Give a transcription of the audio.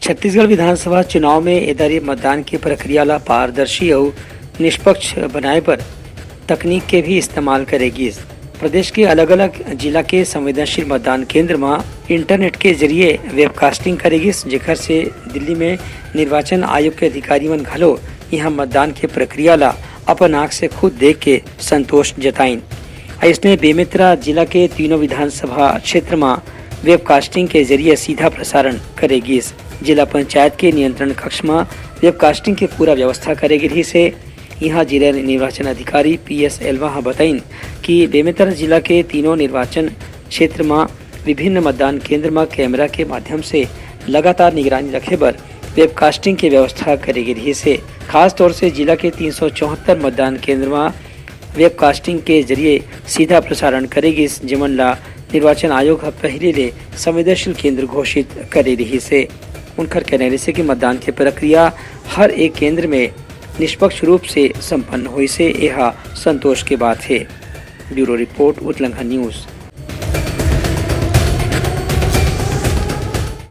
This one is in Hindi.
छत्तीसगढ़ विधानसभा चुनाव में एदारी मतदान की प्रक्रिया ला पारदर्शी और निष्पक्ष बनाए पर तकनीक के भी इस्तेमाल करेगी। प्रदेश के अलग अलग जिला के संवेदनशील मतदान केंद्र में इंटरनेट के जरिए वेबकास्टिंग करेगी, जेकर से दिल्ली में निर्वाचन आयोग के अधिकारी मन घलो यहाँ मतदान के प्रक्रिया ला अपन आँख से खुद देख के संतोष जताइन। इसने बेमेतरा जिला के तीनों विधानसभा क्षेत्र में वेबकास्टिंग के जरिए सीधा प्रसारण करेगी। जिला पंचायत के नियंत्रण कक्ष में वेबकास्टिंग की पूरा व्यवस्था करेगी रही से यहाँ जिला निर्वाचन अधिकारी PS एल्वा बताइन कि बेमेतरा जिला के तीनों निर्वाचन क्षेत्र में विभिन्न मतदान केंद्र में कैमरा के माध्यम से लगातार निगरानी रखे बर वेबकास्टिंग की व्यवस्था करेगी रही से खास तौर से जिला के 374 मतदान केंद्र में वेबकास्टिंग के जरिए सीधा प्रसारण करेगी, जिमन ला निर्वाचन आयोग पहले ले संवेदनशील केंद्र घोषित करे रही से उनकर कहने से कि मतदान की प्रक्रिया हर एक केंद्र में निष्पक्ष रूप से संपन्न हुई से यह संतोष की बात है। ब्यूरो रिपोर्ट उत्तलंघन न्यूज।